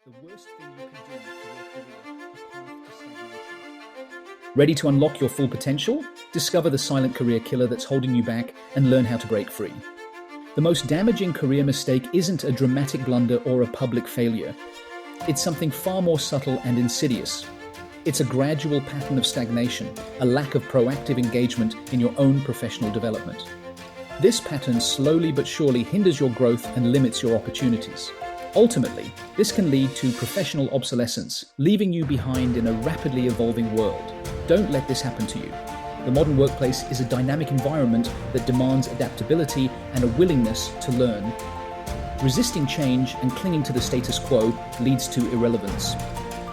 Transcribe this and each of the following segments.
The worst thing you can do for your career, a path to stagnation. Ready to unlock your full potential? Discover the silent career killer that's holding you back and learn how to break free. The most damaging career mistake isn't a dramatic blunder or a public failure. It's something far more subtle and insidious. It's a gradual pattern of stagnation, a lack of proactive engagement in your own professional development. This pattern slowly but surely hinders your growth and limits your opportunities. Ultimately, this can lead to professional obsolescence, leaving you behind in a rapidly evolving world. Don't let this happen to you. The modern workplace is a dynamic environment that demands adaptability and a willingness to learn. Resisting change and clinging to the status quo leads to irrelevance.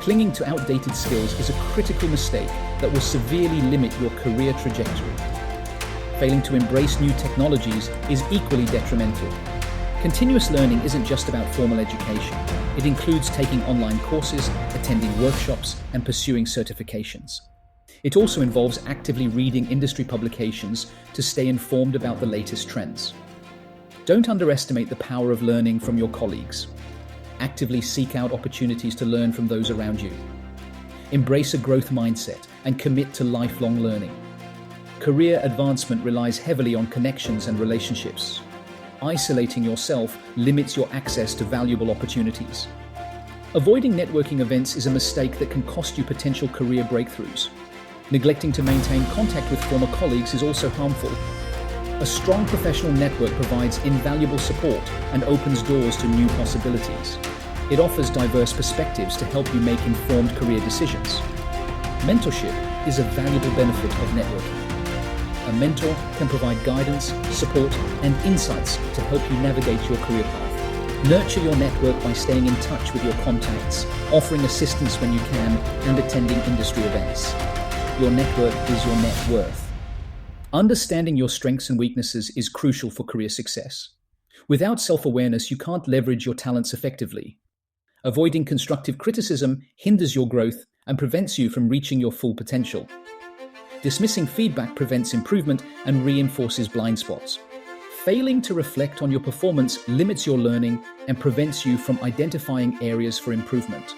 Clinging to outdated skills is a critical mistake that will severely limit your career trajectory. Failing to embrace new technologies is equally detrimental. Continuous learning isn't just about formal education. It includes taking online courses, attending workshops, and pursuing certifications. It also involves actively reading industry publications to stay informed about the latest trends. Don't underestimate the power of learning from your colleagues. Actively seek out opportunities to learn from those around you. Embrace a growth mindset and commit to lifelong learning. Career advancement relies heavily on connections and relationships. Isolating yourself limits your access to valuable opportunities. Avoiding networking events is a mistake that can cost you potential career breakthroughs. Neglecting to maintain contact with former colleagues is also harmful. A strong professional network provides invaluable support and opens doors to new possibilities. It offers diverse perspectives to help you make informed career decisions. Mentorship is a valuable benefit of networking. A mentor can provide guidance, support, and insights to help you navigate your career path. Nurture your network by staying in touch with your contacts, offering assistance when you can, and attending industry events. Your network is your net worth. Understanding your strengths and weaknesses is crucial for career success. Without self-awareness, you can't leverage your talents effectively. Avoiding constructive criticism hinders your growth and prevents you from reaching your full potential. Dismissing feedback prevents improvement and reinforces blind spots. Failing to reflect on your performance limits your learning and prevents you from identifying areas for improvement.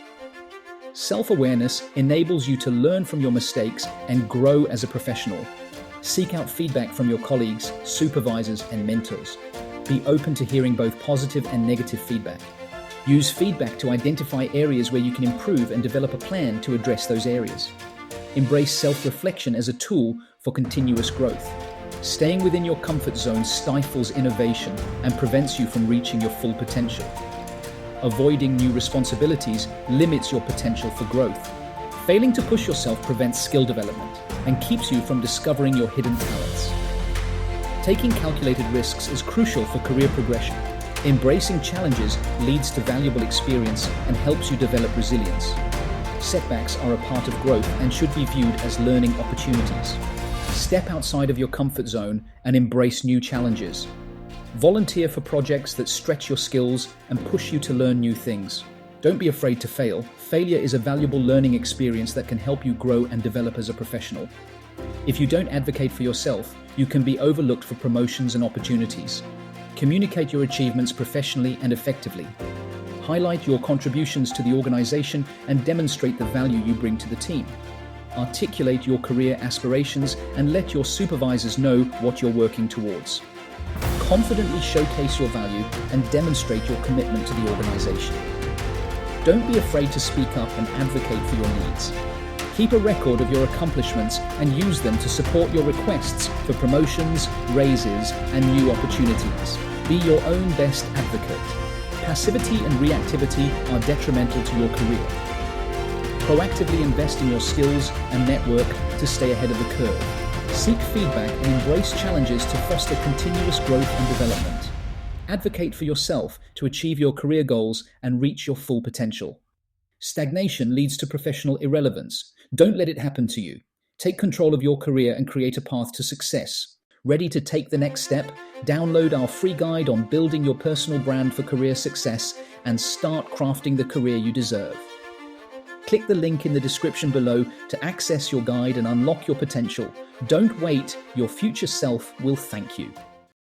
Self-awareness enables you to learn from your mistakes and grow as a professional. Seek out feedback from your colleagues, supervisors, and mentors. Be open to hearing both positive and negative feedback. Use feedback to identify areas where you can improve and develop a plan to address those areas. Embrace self-reflection as a tool for continuous growth. Staying within your comfort zone stifles innovation and prevents you from reaching your full potential. Avoiding new responsibilities limits your potential for growth. Failing to push yourself prevents skill development and keeps you from discovering your hidden talents. Taking calculated risks is crucial for career progression. Embracing challenges leads to valuable experience and helps you develop resilience. Setbacks are a part of growth and should be viewed as learning opportunities. Step outside of your comfort zone and embrace new challenges. Volunteer for projects that stretch your skills and push you to learn new things. Don't be afraid to fail. Failure is a valuable learning experience that can help you grow and develop as a professional. If you don't advocate for yourself, you can be overlooked for promotions and opportunities. Communicate your achievements professionally and effectively. Highlight your contributions to the organization and demonstrate the value you bring to the team. Articulate your career aspirations and let your supervisors know what you're working towards. Confidently showcase your value and demonstrate your commitment to the organization. Don't be afraid to speak up and advocate for your needs. Keep a record of your accomplishments and use them to support your requests for promotions, raises, and new opportunities. Be your own best advocate. Passivity and reactivity are detrimental to your career. Proactively invest in your skills and network to stay ahead of the curve. Seek feedback and embrace challenges to foster continuous growth and development. Advocate for yourself to achieve your career goals and reach your full potential. Stagnation leads to professional irrelevance. Don't let it happen to you. Take control of your career and create a path to success. Ready to take the next step? Download our free guide on building your personal brand for career success and start crafting the career you deserve. Click the link in the description below to access your guide and unlock your potential. Don't wait, your future self will thank you.